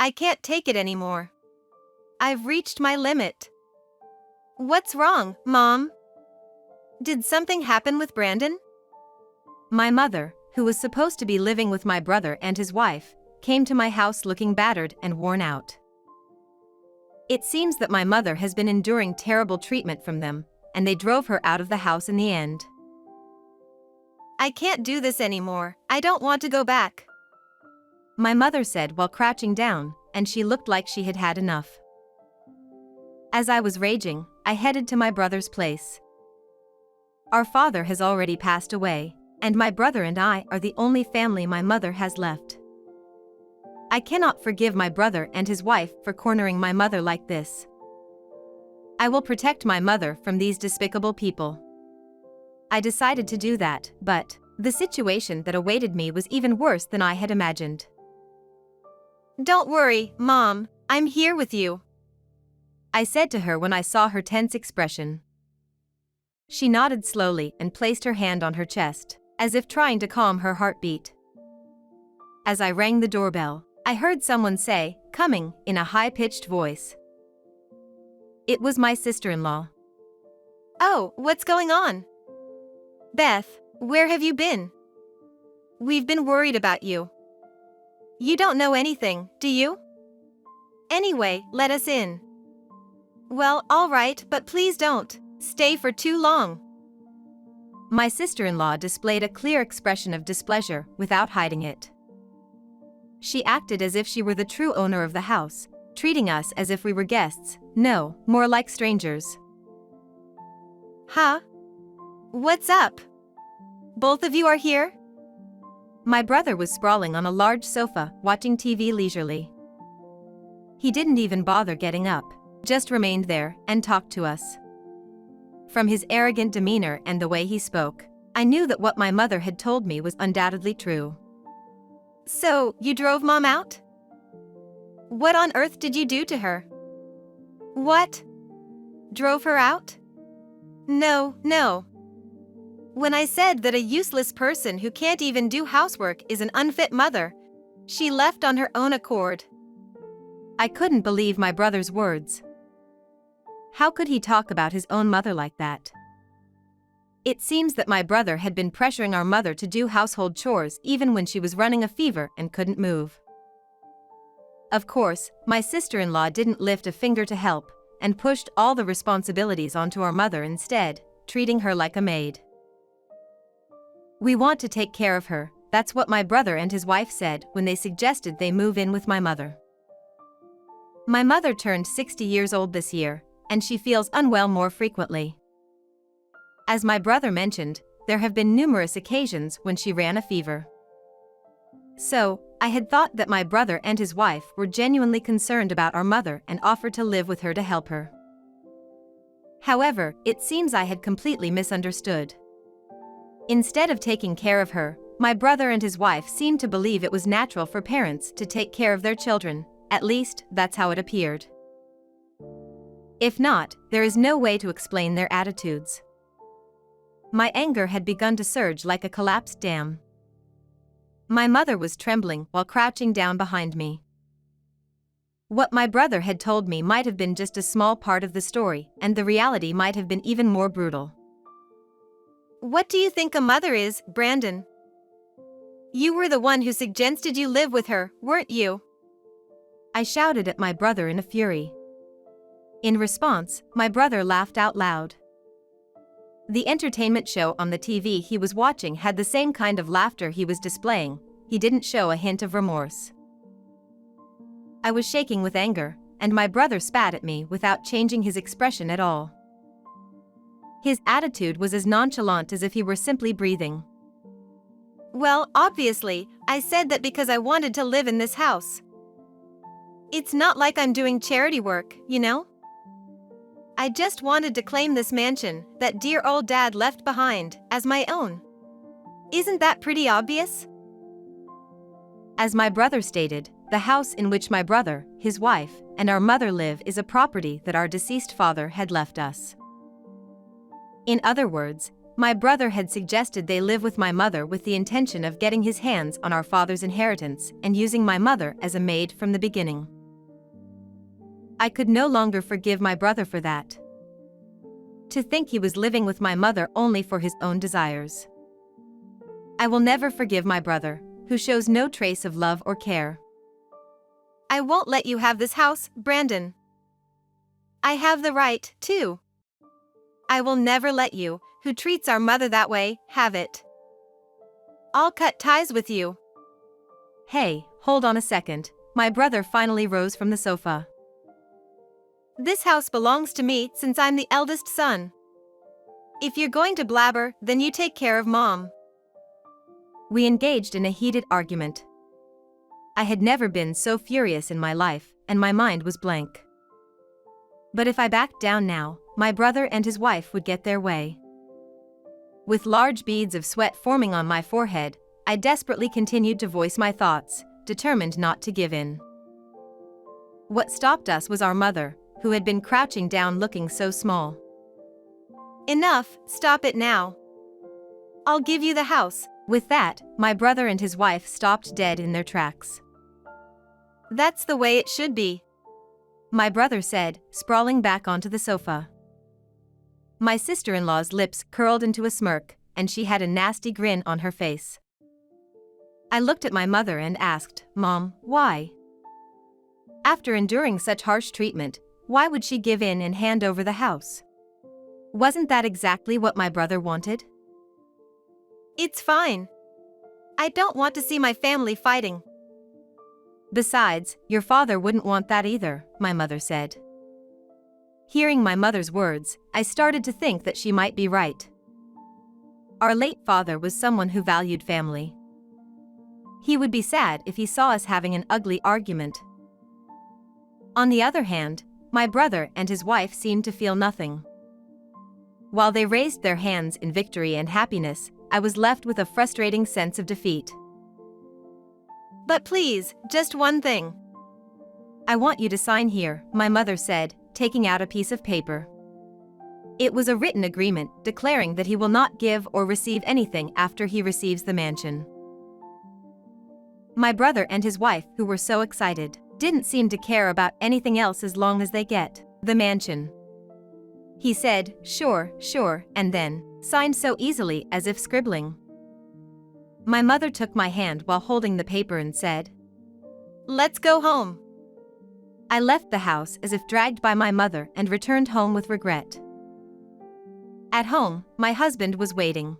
I can't take it anymore. I've reached my limit. What's wrong, Mom? Did something happen with Brandon? My mother, who was supposed to be living with my brother and his wife, came to my house looking battered and worn out. It seems that my mother has been enduring terrible treatment from them, and they drove her out of the house in the end. I can't do this anymore. I don't want to go back, my mother said while crouching down, and she looked like she had had enough. As I was raging, I headed to my brother's place. Our father has already passed away, and my brother and I are the only family my mother has left. I cannot forgive my brother and his wife for cornering my mother like this. I will protect my mother from these despicable people. I decided to do that, but the situation that awaited me was even worse than I had imagined. Don't worry, Mom, I'm here with you, I said to her when I saw her tense expression. She nodded slowly and placed her hand on her chest, as if trying to calm her heartbeat. As I rang the doorbell, I heard someone say, "Coming," in a high-pitched voice. It was my sister-in-law. Oh, what's going on? Beth, where have you been? We've been worried about you. You don't know anything, do you? Anyway, let us in. Well, all right, but please don't stay for too long. My sister-in-law displayed a clear expression of displeasure without hiding it. She acted as if she were the true owner of the house, treating us as if we were guests, no, more like strangers. Huh? What's up? Both of you are here? My brother was sprawling on a large sofa, watching TV leisurely. He didn't even bother getting up, just remained there and talked to us. From his arrogant demeanor and the way he spoke, I knew that what my mother had told me was undoubtedly true. So, you drove Mom out? What on earth did you do to her? What? Drove her out? No. When I said that a useless person who can't even do housework is an unfit mother, she left on her own accord. I couldn't believe my brother's words. How could he talk about his own mother like that? It seems that my brother had been pressuring our mother to do household chores even when she was running a fever and couldn't move. Of course, my sister-in-law didn't lift a finger to help, and pushed all the responsibilities onto our mother instead, treating her like a maid. We want to take care of her, that's what my brother and his wife said when they suggested they move in with my mother. My mother turned 60 years old this year, and she feels unwell more frequently. As my brother mentioned, there have been numerous occasions when she ran a fever. So, I had thought that my brother and his wife were genuinely concerned about our mother and offered to live with her to help her. However, it seems I had completely misunderstood. Instead of taking care of her, my brother and his wife seemed to believe it was natural for parents to take care of their children, at least that's how it appeared. If not, there is no way to explain their attitudes. My anger had begun to surge like a collapsed dam. My mother was trembling while crouching down behind me. What my brother had told me might have been just a small part of the story, and the reality might have been even more brutal. What do you think a mother is, Brandon? You were the one who suggested you live with her, weren't you? I shouted at my brother in a fury. In response, my brother laughed out loud. The entertainment show on the TV he was watching had the same kind of laughter he was displaying. He didn't show a hint of remorse. I was shaking with anger, and my brother spat at me without changing his expression at all. His attitude was as nonchalant as if he were simply breathing. Well, obviously, I said that because I wanted to live in this house. It's not like I'm doing charity work, you know? I just wanted to claim this mansion that dear old Dad left behind as my own. Isn't that pretty obvious? As my brother stated, the house in which my brother, his wife, and our mother live is a property that our deceased father had left us. In other words, My brother had suggested they live with my mother with the intention of getting his hands on our father's inheritance and using my mother as a maid from the beginning. I could no longer forgive my brother for that. To think he was living with my mother only for his own desires. I will never forgive my brother, who shows no trace of love or care. I won't let you have this house, Brandon. I have the right, too. I will never let you, who treats our mother that way, have it. I'll cut ties with you. Hey, hold on a second. My brother finally rose from the sofa. This house belongs to me since I'm the eldest son. If you're going to blabber, then you take care of Mom. We engaged in a heated argument. I had never been so furious in my life, and my mind was blank. But if I backed down now, my brother and his wife would get their way. With large beads of sweat forming on my forehead, I desperately continued to voice my thoughts, determined not to give in. What stopped us was our mother, who had been crouching down looking so small. Enough, stop it now. I'll give you the house. With that, my brother and his wife stopped dead in their tracks. That's the way it should be, my brother said, sprawling back onto the sofa. My sister-in-law's lips curled into a smirk, and she had a nasty grin on her face. I looked at my mother and asked, Mom, why? After enduring such harsh treatment, why would she give in and hand over the house? Wasn't that exactly what my brother wanted? It's fine. I don't want to see my family fighting. Besides, your father wouldn't want that either, my mother said. Hearing my mother's words, I started to think that she might be right. Our late father was someone who valued family. He would be sad if he saw us having an ugly argument. On the other hand, my brother and his wife seemed to feel nothing. While they raised their hands in victory and happiness, I was left with a frustrating sense of defeat. But please, just one thing. I want you to sign here, my mother said, taking out a piece of paper. It was a written agreement declaring that he will not give or receive anything after he receives the mansion. My brother and his wife, who were so excited, didn't seem to care about anything else as long as they get the mansion. He said, sure, and then signed so easily as if scribbling. My mother took my hand while holding the paper and said, Let's go home. I left the house as if dragged by my mother and returned home with regret. At home, my husband was waiting.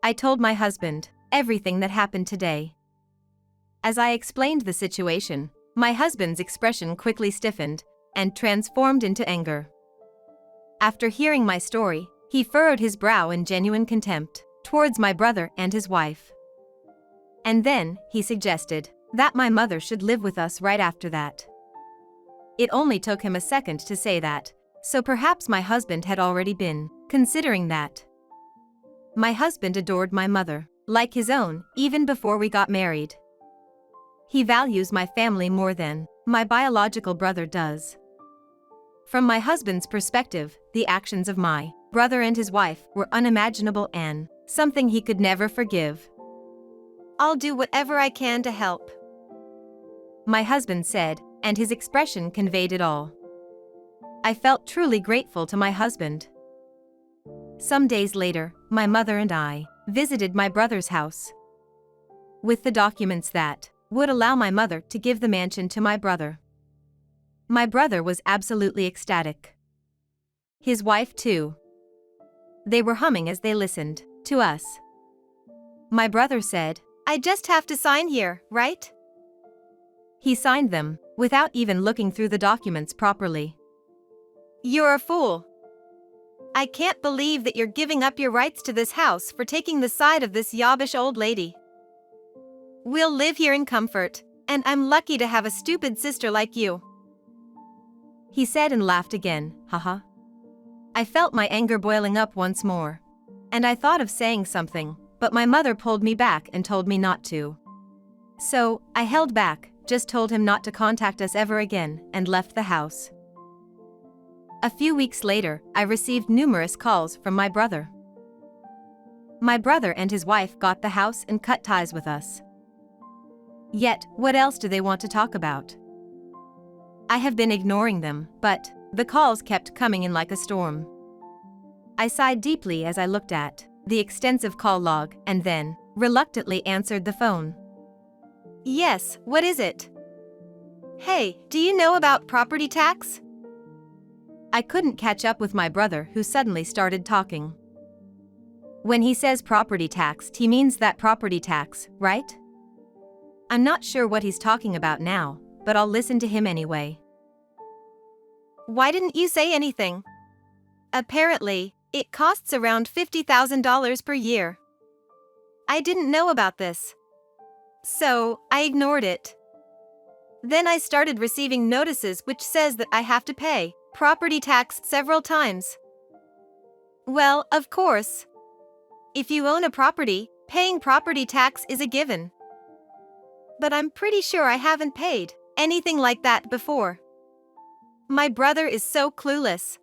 I told my husband everything that happened today. As I explained the situation, my husband's expression quickly stiffened and transformed into anger. After hearing my story, he furrowed his brow in genuine contempt towards my brother and his wife. And then, he suggested that my mother should live with us right after that. It only took him a second to say that, so perhaps my husband had already been considering that. My husband adored my mother, like his own, even before we got married. He values my family more than my biological brother does. From my husband's perspective, the actions of my brother and his wife were unimaginable and something he could never forgive. I'll do whatever I can to help, my husband said, and his expression conveyed it all. I felt truly grateful to my husband. Some days later, my mother and I visited my brother's house with the documents that would allow my mother to give the mansion to my brother. My brother was absolutely ecstatic. His wife too. They were humming as they listened to us. My brother said, I just have to sign here, right? He signed them, without even looking through the documents properly. You're a fool. I can't believe that you're giving up your rights to this house for taking the side of this yobbish old lady. We'll live here in comfort, and I'm lucky to have a stupid sister like you. He said and laughed again, haha. I felt my anger boiling up once more. And I thought of saying something, but my mother pulled me back and told me not to. So, I held back, just told him not to contact us ever again, and left the house. A few weeks later, I received numerous calls from my brother. My brother and his wife got the house and cut ties with us. Yet, what else do they want to talk about? I have been ignoring them, but the calls kept coming in like a storm. I sighed deeply as I looked at the extensive call log and then reluctantly answered the phone. Yes, what is it? Hey, do you know about property tax? I couldn't catch up with my brother, who suddenly started talking. When he says property tax, he means that property tax, right? I'm not sure what he's talking about now, but I'll listen to him anyway. Why didn't you say anything? Apparently, it costs around $50,000 per year. I didn't know about this. So, I ignored it. Then I started receiving notices which says that I have to pay property tax several times. Well, of course. If you own a property, paying property tax is a given. But I'm pretty sure I haven't paid anything like that before. My brother is so clueless.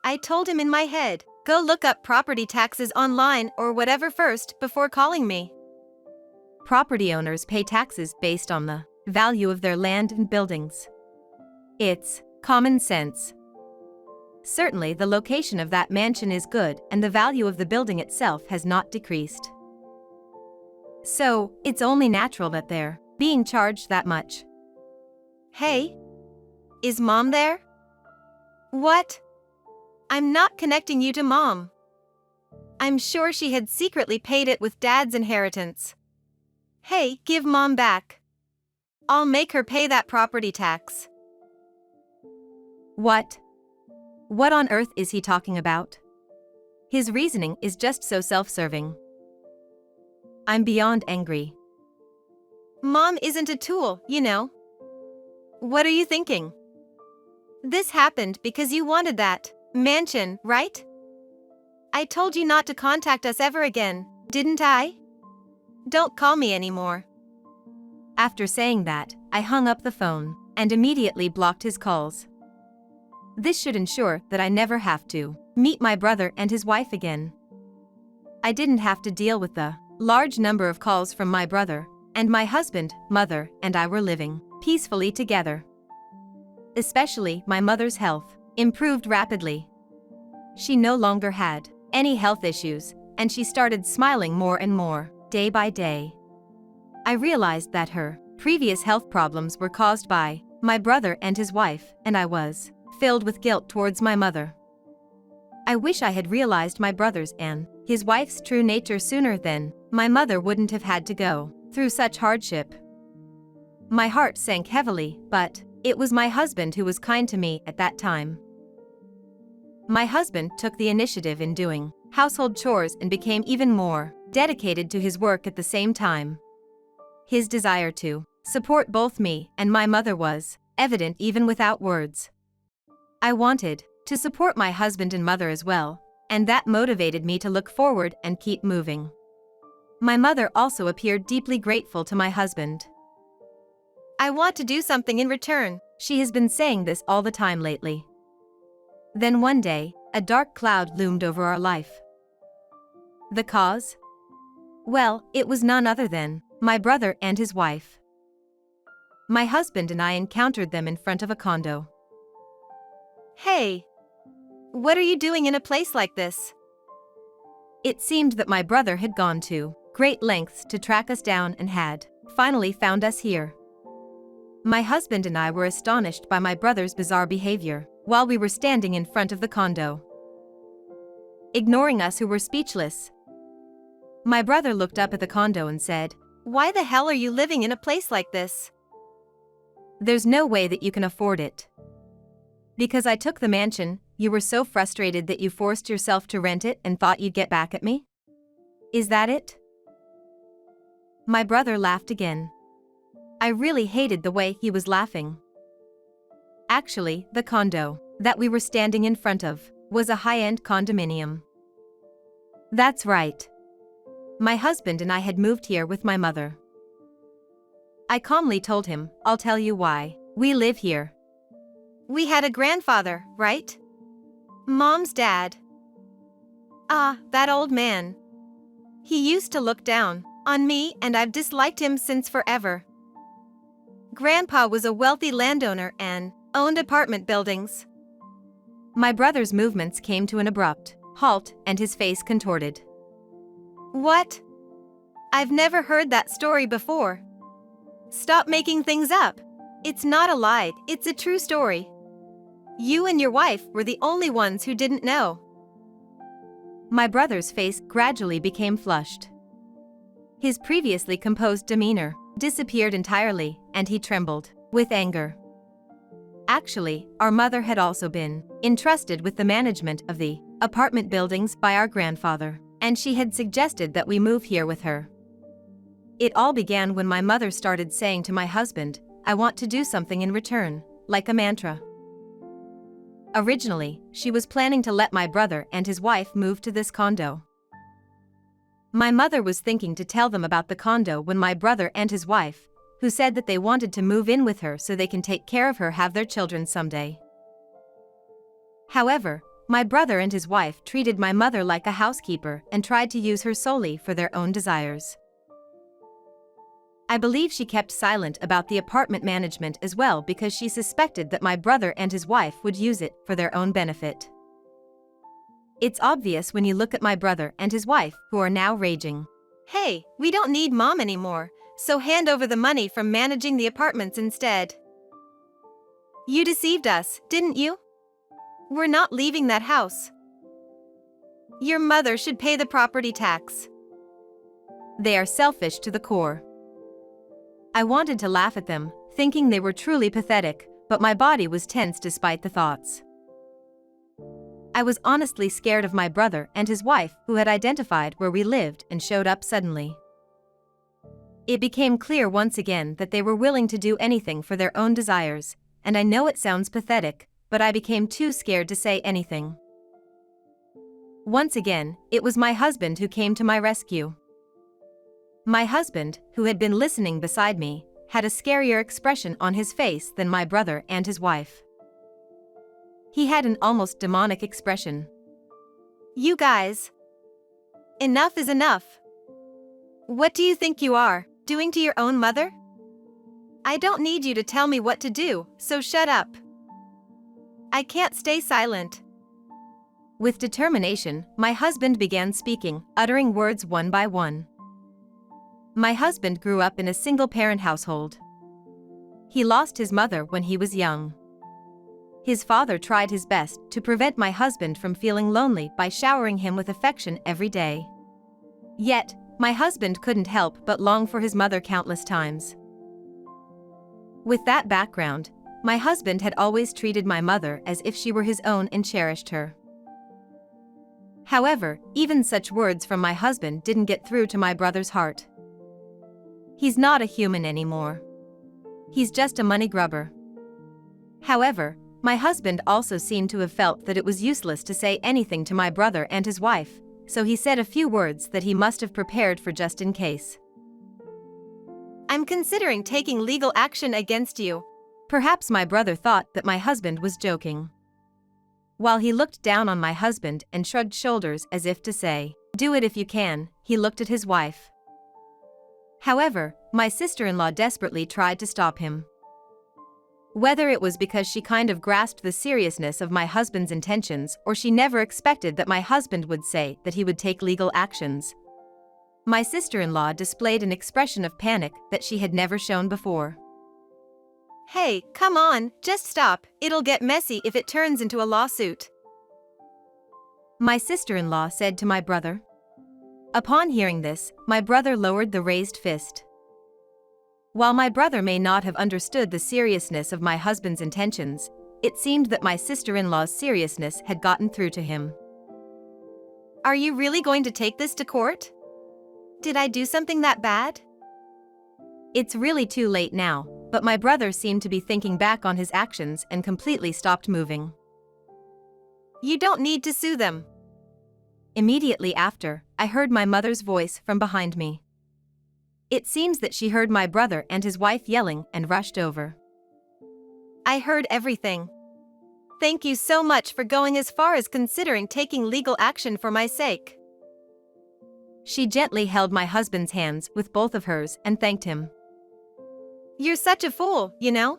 I told him in my head, go look up property taxes online or whatever first before calling me. Property owners pay taxes based on the value of their land and buildings. It's common sense. Certainly, the location of that mansion is good and the value of the building itself has not decreased. So, it's only natural that they're being charged that much. Hey? Is Mom there? What? I'm not connecting you to Mom. I'm sure she had secretly paid it with Dad's inheritance. Hey, give Mom back. I'll make her pay that property tax. What? What on earth is he talking about? His reasoning is just so self-serving. I'm beyond angry. Mom isn't a tool, you know. What are you thinking? This happened because you wanted that mansion, right? I told you not to contact us ever again, didn't I? Don't call me anymore. After saying that, I hung up the phone and immediately blocked his calls. This should ensure that I never have to meet my brother and his wife again. I didn't have to deal with the large number of calls from my brother, and my husband, mother, and I were living peacefully together. Especially my mother's health improved rapidly. She no longer had any health issues, and she started smiling more and more, day by day. I realized that her previous health problems were caused by my brother and his wife, and I was filled with guilt towards my mother. I wish I had realized my brother's and his wife's true nature sooner, then my mother wouldn't have had to go through such hardship. My heart sank heavily, but it was my husband who was kind to me at that time. My husband took the initiative in doing household chores and became even more dedicated to his work at the same time. His desire to support both me and my mother was evident even without words. I wanted to support my husband and mother as well, and that motivated me to look forward and keep moving. My mother also appeared deeply grateful to my husband. I want to do something in return. She has been saying this all the time lately. Then one day, a dark cloud loomed over our life. The cause? Well, it was none other than my brother and his wife. My husband and I encountered them in front of a condo. Hey! What are you doing in a place like this? It seemed that my brother had gone to great lengths to track us down and had finally found us here. My husband and I were astonished by my brother's bizarre behavior while we were standing in front of the condo, ignoring us who were speechless. My brother looked up at the condo and said, "Why the hell are you living in a place like this? There's no way that you can afford it. Because I took the mansion, you were so frustrated that you forced yourself to rent it and thought you'd get back at me? Is that it?" My brother laughed again. I really hated the way he was laughing. Actually, the condo that we were standing in front of was a high-end condominium. That's right. My husband and I had moved here with my mother. I calmly told him, "I'll tell you why we live here. We had a grandfather, right? Mom's dad. Ah, that old man. He used to look down on me, and I've disliked him since forever. Grandpa was a wealthy landowner and owned apartment buildings. My brother's movements came to an abrupt halt, and his face contorted. What? I've never heard that story before. Stop making things up. It's not a lie, it's a true story. You and your wife were the only ones who didn't know. My brother's face gradually became flushed. His previously composed demeanor disappeared entirely, and he trembled with anger. Actually, our mother had also been entrusted with the management of the apartment buildings by our grandfather, and she had suggested that we move here with her. It all began when my mother started saying to my husband, "I want to do something in return," like a mantra. Originally, she was planning to let my brother and his wife move to this condo. My mother was thinking to tell them about the condo when my brother and his wife, who said that they wanted to move in with her so they can take care of her, have their children someday. However, my brother and his wife treated my mother like a housekeeper and tried to use her solely for their own desires. I believe she kept silent about the apartment management as well because she suspected that my brother and his wife would use it for their own benefit. It's obvious when you look at my brother and his wife, who are now raging. Hey, we don't need mom anymore, so hand over the money from managing the apartments instead. You deceived us, didn't you? We're not leaving that house. Your mother should pay the property tax. They are selfish to the core. I wanted to laugh at them, thinking they were truly pathetic, but my body was tense despite the thoughts. I was honestly scared of my brother and his wife, who had identified where we lived and showed up suddenly. It became clear once again that they were willing to do anything for their own desires, and I know it sounds pathetic, but I became too scared to say anything. Once again, it was my husband who came to my rescue. My husband, who had been listening beside me, had a scarier expression on his face than my brother and his wife. He had an almost demonic expression. You guys. Enough is enough. What do you think you are doing to your own mother? I don't need you to tell me what to do, so shut up. I can't stay silent. With determination, my husband began speaking, uttering words one by one. My husband grew up in a single-parent household. He lost his mother when he was young. His father tried his best to prevent my husband from feeling lonely by showering him with affection every day. Yet, my husband couldn't help but long for his mother countless times. With that background, my husband had always treated my mother as if she were his own and cherished her. However, even such words from my husband didn't get through to my brother's heart. He's not a human anymore. He's just a money grubber. However, my husband also seemed to have felt that it was useless to say anything to my brother and his wife, so he said a few words that he must have prepared for just in case. I'm considering taking legal action against you. Perhaps my brother thought that my husband was joking. While he looked down on my husband and shrugged shoulders as if to say, "Do it if you can," he looked at his wife. However, my sister-in-law desperately tried to stop him. Whether it was because she kind of grasped the seriousness of my husband's intentions or she never expected that my husband would say that he would take legal actions, my sister-in-law displayed an expression of panic that she had never shown before. Hey, come on, just stop, it'll get messy if it turns into a lawsuit, my sister-in-law said to my brother. Upon hearing this, my brother lowered the raised fist. While my brother may not have understood the seriousness of my husband's intentions, it seemed that my sister-in-law's seriousness had gotten through to him. Are you really going to take this to court? Did I do something that bad? It's really too late now, but my brother seemed to be thinking back on his actions and completely stopped moving. You don't need to sue them. Immediately after, I heard my mother's voice from behind me. It seems that she heard my brother and his wife yelling and rushed over. I heard everything. Thank you so much for going as far as considering taking legal action for my sake. She gently held my husband's hands with both of hers and thanked him. "You're such a fool, you know?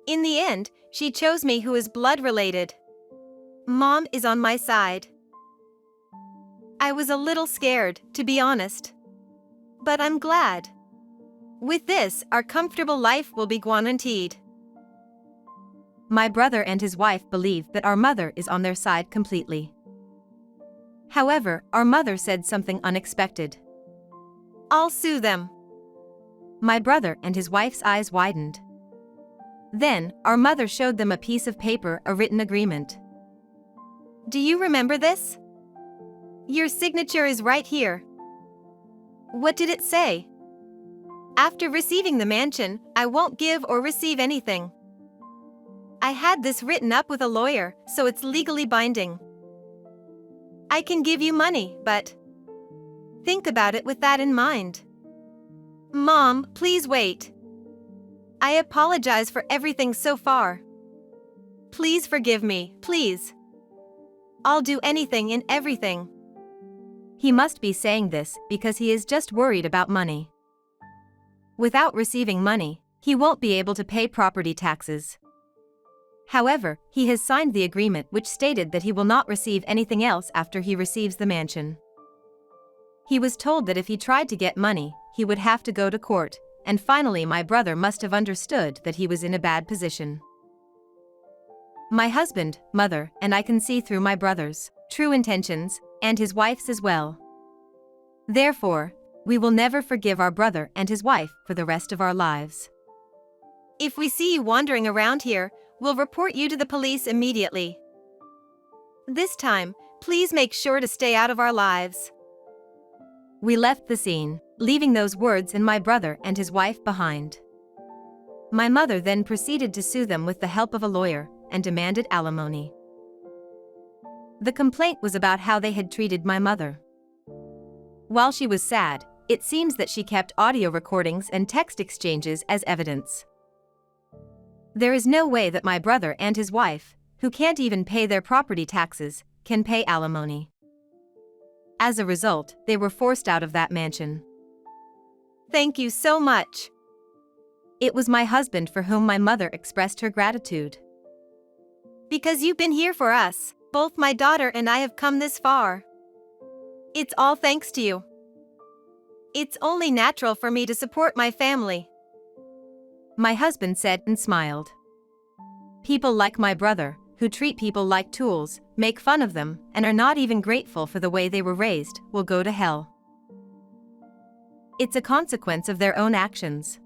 In the end, she chose me who is blood related. Mom is on my side." I was a little scared, to be honest. But I'm glad. With this, our comfortable life will be guaranteed. My brother and his wife believe that our mother is on their side completely. However, our mother said something unexpected. "I'll sue them." My brother and his wife's eyes widened. Then, our mother showed them a piece of paper, a written agreement. "Do you remember this? Your signature is right here." "What did it say?" "After receiving the mansion, I won't give or receive anything. I had this written up with a lawyer, so it's legally binding. I can give you money, but think about it with that in mind." "Mom, please wait. I apologize for everything so far. Please forgive me, please. I'll do anything and everything." He must be saying this because he is just worried about money. Without receiving money, he won't be able to pay property taxes. However, he has signed the agreement which stated that he will not receive anything else after he receives the mansion. He was told that if he tried to get money, he would have to go to court, and finally my brother must have understood that he was in a bad position. My husband, mother, and I can see through my brother's true intentions, and his wife's as well. Therefore, we will never forgive our brother and his wife for the rest of our lives. If we see you wandering around here, we'll report you to the police immediately. This time, please make sure to stay out of our lives." We left the scene, leaving those words and my brother and his wife behind. My mother then proceeded to sue them with the help of a lawyer and demanded alimony. The complaint was about how they had treated my mother. While she was sad, it seems that she kept audio recordings and text exchanges as evidence. There is no way that my brother and his wife, who can't even pay their property taxes, can pay alimony. As a result, they were forced out of that mansion. Thank you so much. It was my husband for whom my mother expressed her gratitude. Because you've been here for us, both my daughter and I have come this far. It's all thanks to you. It's only natural for me to support my family. My husband said and smiled. People like my brother, who treat people like tools, make fun of them, and are not even grateful for the way they were raised, will go to hell. It's a consequence of their own actions.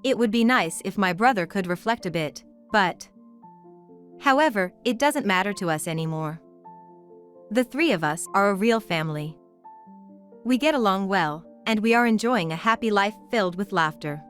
It would be nice if my brother could reflect a bit, but however, it doesn't matter to us anymore. The three of us are a real family. We get along well, and we are enjoying a happy life filled with laughter.